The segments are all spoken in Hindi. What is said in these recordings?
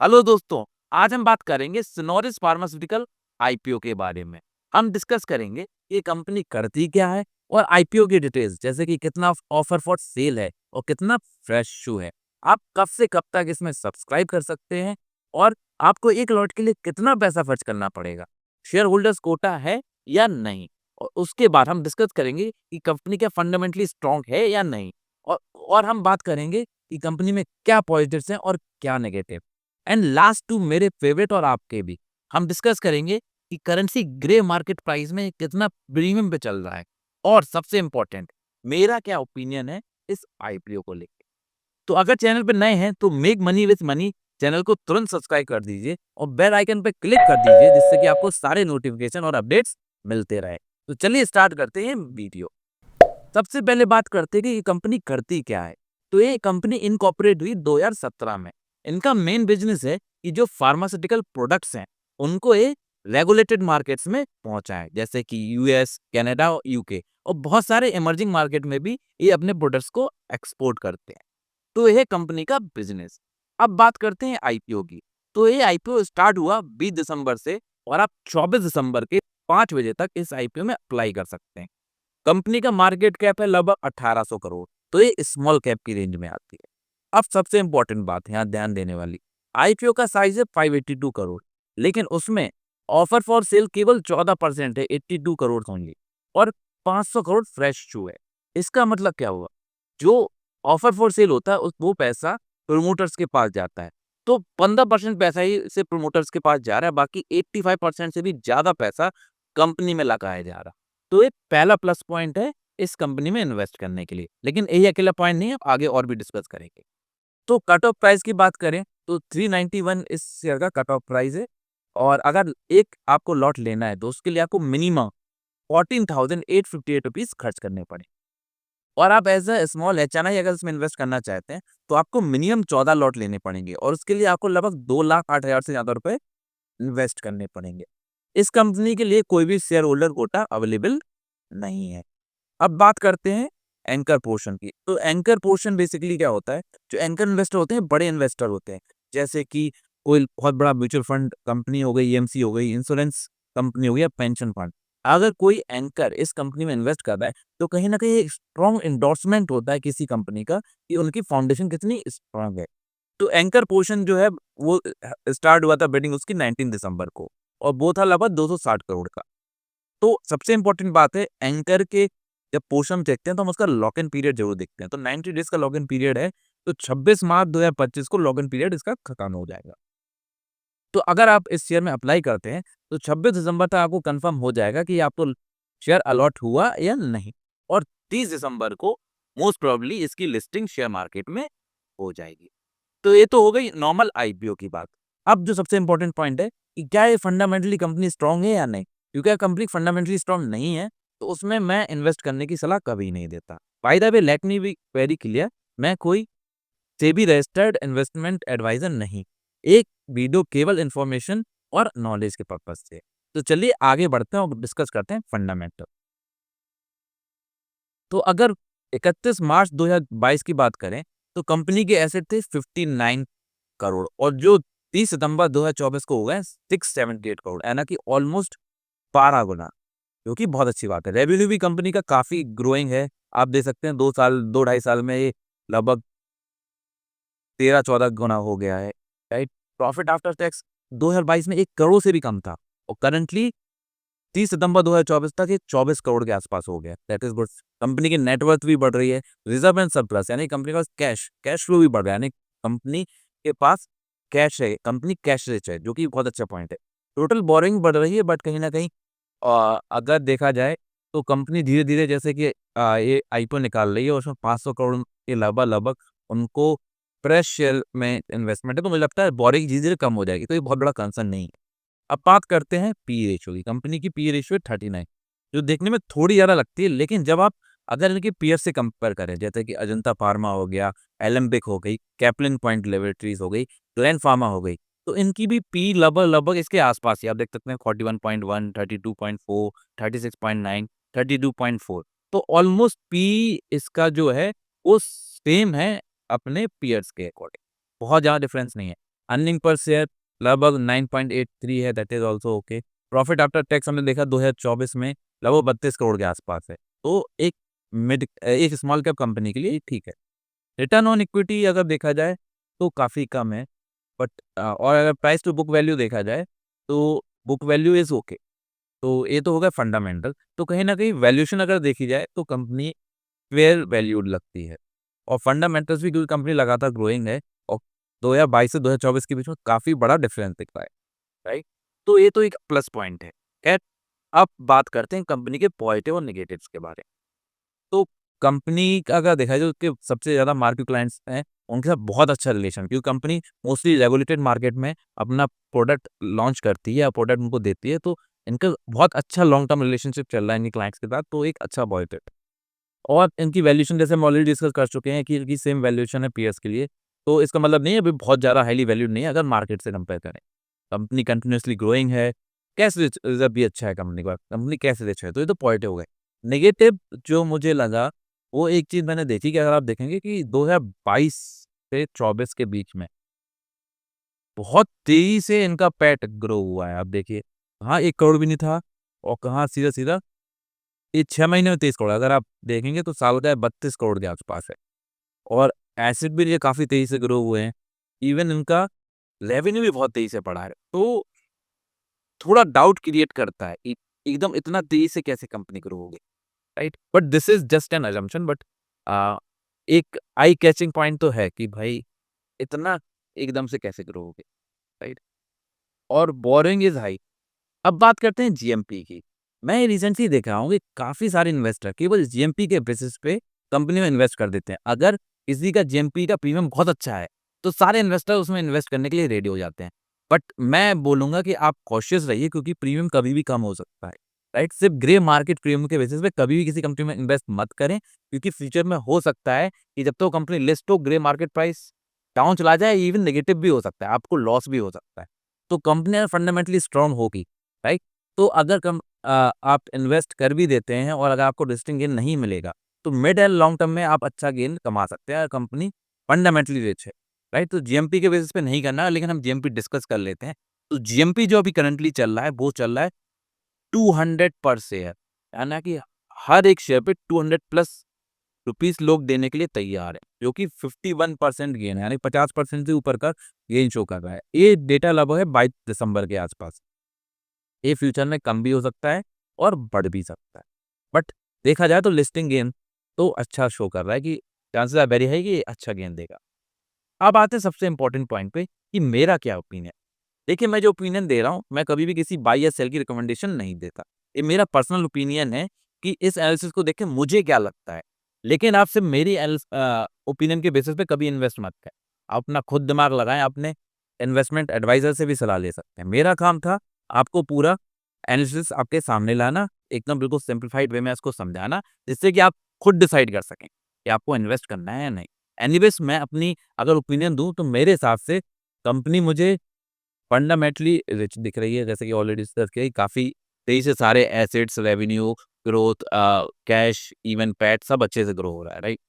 हेलो दोस्तों, आज हम बात करेंगे सिनोरिस फार्मास्यूटिकल आईपीओ के बारे में। हम डिस्कस करेंगे ये कंपनी करती क्या है और आईपीओ की डिटेल्स, जैसे कि कितना ऑफर फॉर सेल है और कितना फ्रेश इशू है। आप कब से कब तक इसमें सब्सक्राइब कर सकते हैं और आपको एक लॉट के लिए कितना पैसा खर्च करना पड़ेगा, शेयर होल्डर्स कोटा है या नहीं। और उसके बाद हम डिस्कस करेंगे कि कंपनी क्या फंडामेंटली स्ट्रांग है या नहीं। और हम बात करेंगे कि कंपनी में क्या पॉजिटिव्स हैं और क्या नेगेटिव। एंड लास्ट टू मेरे फेवरेट और आपके भी, हम डिस्कस करेंगे कि करेंसी ग्रे मार्केट प्राइस में कितना प्रीमियम पे चल रहा है और सबसे इंपॉर्टेंट मेरा क्या ओपिनियन है इस आईपीओ को लेके। तो अगर चैनल पे नए हैं तो make money with money channel को तुरंत सब्सक्राइब कर दीजिए और बेल आइकन पे क्लिक कर दीजिए, जिससे कि आपको सारे नोटिफिकेशन और अपडेट्स मिलते रहे। तो चलिए स्टार्ट करते हैं वीडियो। सबसे पहले बात करते हैं कि ये कंपनी करती क्या है। तो ये कंपनी इनकॉर्पोरेट हुई 2017 में। इनका मेन बिजनेस है कि जो फार्मास्यूटिकल प्रोडक्ट्स हैं उनको ये रेगुलेटेड मार्केट्स में पहुंचाएं, जैसे कि यूएस, कनाडा और यूके, और बहुत सारे इमर्जिंग मार्केट में भी ये अपने प्रोडक्ट्स को एक्सपोर्ट करते हैं। तो यह कंपनी का बिजनेस। अब बात करते हैं आईपीओ की। तो ये आईपीओ स्टार्ट हुआ 20 दिसंबर से और आप 24 दिसंबर के 5 बजे तक इस आईपीओ में अप्लाई कर सकते हैं। कंपनी का मार्केट कैप है लगभग 1800 करोड़, तो ये स्मॉल कैप की रेंज में आती है। अब सबसे इंपॉर्टेंट बात यहाँ ध्यान देने वाली, आईपीओ का साइज है 582 करोड़, लेकिन उसमें ऑफर फॉर सेल केवल 14% है, 82 करोड़ ओनली, और 500 करोड़ फ्रेश इशू है। इसका मतलब क्या हुआ, जो ऑफर फॉर सेल होता है वो पैसा प्रोमोटर्स के पास जाता है। तो 15% पैसा ही सिर्फ प्रोमोटर्स के पास जा रहा है, बाकी 85% से भी ज्यादा पैसा कंपनी में लगाया जा रहा है। तो ये पहला प्लस पॉइंट है इस कंपनी में इन्वेस्ट करने के लिए। लेकिन यही अकेला पॉइंट नहीं है, आगे और भी डिस्कस करेंगे। तो कट ऑफ प्राइस की बात करें तो 391 इस शेयर का कट ऑफ प्राइस है। और अगर एक आपको लॉट लेना है तो उसके लिए आपको मिनिमम 14,858 रुपीज खर्च करने पड़े। और आप एज अ स्मॉल एचएनआई अगर इसमें इन्वेस्ट करना चाहते हैं तो आपको मिनिमम 14 लॉट लेने पड़ेंगे और उसके लिए आपको लगभग 2,08,000 से ज्यादा रुपए इन्वेस्ट करने पड़ेंगे। इस कंपनी के लिए कोई भी शेयर होल्डर कोटा अवेलेबल नहीं है। अब बात करते हैं एंकर पोर्शन की। तो एंकर पोर्शन बेसिकली क्या होता है, जो एंकर इन्वेस्टर होते हैं बड़े इन्वेस्टर होते हैं, जैसे कि कोई बहुत बड़ा म्यूचुअल फंड कंपनी हो गई, एमसी हो गई, इंश्योरेंस कंपनी हो गई या पेंशन फंड। अगर कोई एंकर इस कंपनी में इन्वेस्ट कर रहा है तो कहीं ना कहीं एक स्ट्रॉन्ग इंडोर्समेंट होता है किसी कंपनी का कि उनकी फाउंडेशन कितनी स्ट्रांग है। तो एंकर पोर्शन जो है वो स्टार्ट हुआ था बिडिंग उसकी 19 दिसंबर को, और वो था लगभग 260 करोड़ का। तो सबसे इंपॉर्टेंट बात है, एंकर के जब पोर्शन हम देखते हैं तो हम उसका लॉक इन पीरियड जरूर देखते हैं। तो 90 डेज का लॉक इन पीरियड है, तो 26 मार्च 2025 को लॉक इन पीरियड इसका खत्म हो जाएगा। तो अगर आप इस शेयर में अप्लाई करते हैं तो 26 दिसंबर तक आपको कंफर्म हो जाएगा कि आपको शेयर अलॉट हुआ या नहीं, और 30 दिसंबर को मोस्ट प्रोबेबली इसकी लिस्टिंग शेयर मार्केट में हो जाएगी। तो ये तो हो गई नॉर्मल आईपीओ की बात। अब जो सबसे इंपॉर्टेंट पॉइंट है कि क्या ये फंडामेंटली कंपनी स्ट्रांग है या नहीं, क्योंकि अगर कंपनी फंडामेंटली स्ट्रांग नहीं है तो उसमें मैं इन्वेस्ट करने की सलाह कभी नहीं देता। By the way let me be very clear, मैं कोई सेबी रजिस्टर्ड इन्वेस्टमेंट एडवाइजर नहीं। एक वीडियो केवल इंफॉर्मेशन और नॉलेज के पर्पज से। तो चलिए आगे बढ़ते हैं और डिस्कस करते हैं फंडामेंटल। तो अगर 31 मार्च 2022 की बात करें तो कंपनी के एसेट थे 59 करोड़, और जो 30 सितंबर 2024 को हो गए 678 करोड़, यानी कि ऑलमोस्ट 12 गुना, जो कि बहुत अच्छी बात है। रेवेन्यू भी कंपनी का काफी ग्रोइंग है। आप देख सकते हैं 2 साल 2 ढाई साल में ये लगभग 13-14 गुना हो गया है, राइट। प्रॉफिट आफ्टर टैक्स 2022 में 1 करोड़ से भी कम था, और करंटली 30 सितंबर 2024 तक ये 24 करोड़ के आसपास हो गया। That is good. कंपनी की नेटवर्थ भी बढ़ रही है, रिजर्व एंड सरप्लस यानी कंपनी के पास कैश कैश फ्लो भी बढ़ रहा है, यानी कंपनी के पास कैश है, कंपनी कैश रिच है, जो कि बहुत अच्छा पॉइंट है। टोटल बोरिंग बढ़ रही है, बट कहीं ना कहीं अगर देखा जाए तो कंपनी धीरे धीरे जैसे कि ये आईपीओ निकाल रही है और उसमें 500 करोड़ के लगभग लगभग उनको फ्रेश शेयर में इन्वेस्टमेंट है, तो मुझे लगता है बोरिंग धीरे धीरे कम हो जाएगी, तो ये बहुत बड़ा कंसर्न नहीं है। अब बात करते हैं पी रेशियो की। कंपनी की पी रेशियो 39, जो देखने में थोड़ी ज़्यादा लगती है, लेकिन जब आप अगर इनके पीयर से कंपेयर करें, जैसे कि अजंता फार्मा हो गया, एलेम्बिक हो गई, कैप्लिन पॉइंट लेबोरेटरीज हो गई, ग्लेन फार्मा हो गई, तो इनकी भी पी लगभग लगभग इसके आसपास ही आप देख सकते हैं। 41.1, 32.4, 36.9, 32.4, तो ऑलमोस्ट पी इसका जो है वो सेम है अपने पीयर्स के अकॉर्डिंग, बहुत ज़्यादा डिफरेंस नहीं है। अर्निंग पर शेयर लगभग 9.83 है, that is also okay. Profit after tax हमने देखा 2024 में लगभग 32 करोड़ के आसपास है, तो एक स्मॉल कैप कंपनी के लिए ठीक है। रिटर्न ऑन इक्विटी अगर देखा जाए तो काफ़ी कम है, बट और अगर प्राइस टू बुक वैल्यू देखा जाए तो बुक वैल्यू इज़ ओके। तो ये तो हो गया फंडामेंटल। तो कहीं न कहीं वैल्यूएशन अगर देखी जाए तो कंपनी फेयर वैल्यूड लगती है, और फंडामेंटल्स भी क्योंकि कंपनी लगातार ग्रोइंग है, और 2022 से 2024 के बीच में काफ़ी बड़ा डिफरेंस दिख रहा है, राइट? तो ये तो एक प्लस पॉइंट है। खैर, अब बात करते हैं कंपनी के पॉजिटिव और नेगेटिव्स के बारे में। तो कंपनी का अगर देखा जाए, उसके सबसे ज़्यादा मार्केट क्लाइंट्स हैं, उनके साथ बहुत अच्छा रिलेशन, क्योंकि कंपनी मोस्टली रेगुलेटेड मार्केट में अपना प्रोडक्ट लॉन्च करती है या प्रोडक्ट उनको देती है, तो इनका बहुत अच्छा लॉन्ग टर्म रिलेशनशिप चल रहा है इनके क्लाइंट्स के साथ, तो एक अच्छा पॉजिटिव। और इनकी वैल्यूएशन जैसे हम ऑलरेडी डिस्कस कर चुके हैं कि इनकी सेम वैल्यूएशन है पीयर्स के लिए, तो इसका मतलब नहीं है अभी बहुत ज़्यादा हाईली वैल्यूड नहीं है अगर मार्केट से कंपेयर करें। कंपनी कंटिन्यूअसली ग्रोइंग है, कैश रिज़र्व भी अच्छा है कंपनी का, कंपनी कैश रिच है, तो ये तो पॉजिटिव हो गए। नेगेटिव जो मुझे लगा, वो एक चीज़ मैंने देखी कि अगर आप देखेंगे कि 2022 से 24 के बीच में बहुत तेज़ी से इनका पैट ग्रो हुआ है। आप देखिए, कहाँ 1 करोड़ भी नहीं था और कहाँ सीधा-सीधा ये 6 महीने में 23 करोड़। अगर आप देखेंगे तो साल का 32 करोड़ के आस-पास है, और एसेट भी ये काफ़ी तेज़ी से ग्रो हुए हैं। इवन इनका रेवेन्यू भी बहुत तेज़ी से बढ़ा है। तो थोड़ा डाउट क्रिएट करता है, एकदम इतना तेज़ी से कैसे कंपनी ग्रो होगी, right? But this is just an assumption, but एक आई कैचिंग पॉइंट तो है कि भाई इतना एकदम से कैसे ग्रो होगे, राइट? और बोरोइंग इज़ हाई। अब बात करते हैं जीएमपी की। मैं रिसेंटली देख रहा हूँ कि काफ़ी सारे इन्वेस्टर केवल जीएमपी के बेसिस पे कंपनी में इन्वेस्ट कर देते हैं। अगर किसी का जीएमपी का प्रीमियम बहुत अच्छा है, तो सारे इन्वेस्टर उसमें इन्वेस्ट करने के लिए रेडी हो जाते हैं। बट मैं बोलूँगा कि आप कॉशियस रहिए, क्योंकि प्रीमियम कभी भी कम हो सकता है, राइट? सिर्फ ग्रे मार्केट प्रीमियम के बेसिस पे कभी भी किसी कंपनी में इन्वेस्ट मत करें, क्योंकि फ्यूचर में हो सकता है कि जब तक वो कंपनी लिस्ट हो, ग्रे मार्केट प्राइस डाउन चला जाए, इवन नेगेटिव भी हो सकता है, आपको लॉस भी हो सकता है। तो कंपनी अगर फंडामेंटली स्ट्रांग होगी, राइट? तो अगर आप इन्वेस्ट कर भी देते हैं और अगर आपको लिस्टिंग गेन नहीं मिलेगा, तो मिड एंड लॉन्ग टर्म में आप अच्छा गेन कमा सकते हैं, अगर कंपनी फंडामेंटली रिच है, राइट? तो जीएमपी के बेसिस पे नहीं करना है, लेकिन हम जीएमपी डिस्कस कर लेते हैं। तो जीएमपी जो अभी करंटली चल रहा है, वो चल रहा है 200 पर शेयर, यानी कि हर एक शेयर पे 200 प्लस रुपीस लोग देने के लिए तैयार हैं, जो कि 51% गेन है, यानी 50% से ऊपर का गेन शो कर रहा है। ये डेटा लगभग है 22 दिसंबर के आसपास। ये फ्यूचर में कम भी हो सकता है और बढ़ भी सकता है। बट देखा जाए तो लिस्टिंग गेन तो अच्छा शो कर रहा है कि चांसेस आर वेरी हाई कि ये अच्छा गेन देगा। अब आते हैं सबसे इम्पोर्टेंट पॉइंट पे कि मेरा क्या ओपिनियन। देखिए, मैं जो ओपिनियन दे रहा हूँ, मैं कभी भी किसी बाय या सेल की रिकमेंडेशन नहीं देता। ये मेरा पर्सनल ओपिनियन है कि इस एनालिसिस को देख के मुझे क्या लगता है। लेकिन आप सिर्फ मेरी ओपिनियन के बेसिस पे कभी इन्वेस्ट मत करें। आप अपना खुद दिमाग लगाएँ, अपने इन्वेस्टमेंट एडवाइज़र से भी सलाह ले सकते हैं। मेरा काम था आपको पूरा एनालिसिस आपके सामने लाना, एकदम बिल्कुल सिम्प्लिफाइड वे में इसको समझाना, जिससे कि आप खुद डिसाइड कर सकें कि आपको इन्वेस्ट करना है या नहीं। एनीवेज़, मैं अपनी अगर ओपिनियन दूँ तो मेरे हिसाब से कंपनी मुझे फंडामेंटली रिच दिख रही है, जैसे कि ऑलरेडी डिस्कस किया कि काफ़ी तेज़ी से सारे assets, revenue, growth, cash, even PAT सब अच्छे से ग्रो हो रहा है, राइट?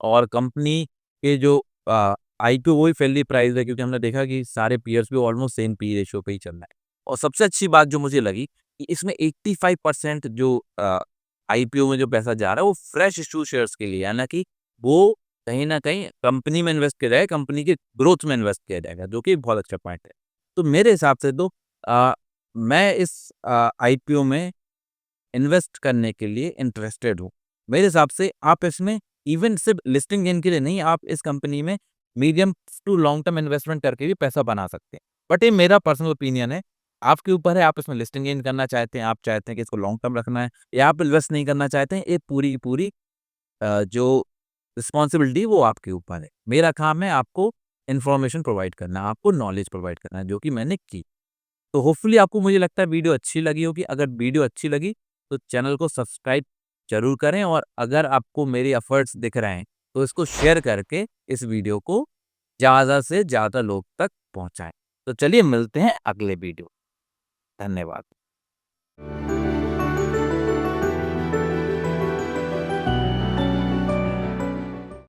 और कंपनी के जो आईपीओ वही फेयरली प्राइस्ड है, क्योंकि हमने देखा कि सारे पीयर्स भी ऑलमोस्ट सेम पी रेशियो पे ही चल रहा है। और सबसे अच्छी बात जो मुझे लगी कि इसमें 85% जो आईपीओ में जो पैसा जा रहा है वो फ्रेश इश्यू शेयर्स के लिए है, यानी कि वो कहीं न कहीं कंपनी में इन्वेस्ट किया जाएगा, कंपनी के ग्रोथ में इन्वेस्ट किया जाएगा, जो कि बहुत अच्छा पॉइंट है। तो मेरे हिसाब से तो मैं इस आईपीओ में इन्वेस्ट करने के लिए इंटरेस्टेड हूँ। मेरे हिसाब से आप इसमें इवन सिर्फ लिस्टिंग गेन के लिए नहीं, आप इस कंपनी में medium to long term investment करके भी पैसा बना सकते हैं। बट ये मेरा पर्सनल ओपिनियन है, आपके ऊपर है, आप इसमें लिस्टिंग गेन करना चाहते हैं, आप चाहते हैं कि इसको लॉन्ग टर्म रखना है, या आप इन्वेस्ट नहीं करना चाहते हैं, ये पूरी की पूरी जो रिस्पॉन्सिबिलिटी वो आपके ऊपर है। मेरा काम है आपको इन्फॉर्मेशन प्रोवाइड करना, आपको नॉलेज प्रोवाइड करना, जो कि मैंने की। तो होपफुली आपको, मुझे लगता है, वीडियो अच्छी लगी होगी। अगर वीडियो अच्छी लगी तो चैनल को सब्सक्राइब ज़रूर करें, और अगर आपको मेरे एफर्ट्स दिख रहे हैं तो इसको शेयर करके इस वीडियो को ज़्यादा से ज़्यादा लोग तक पहुँचाएँ। तो चलिए मिलते हैं अगले वीडियो। धन्यवाद।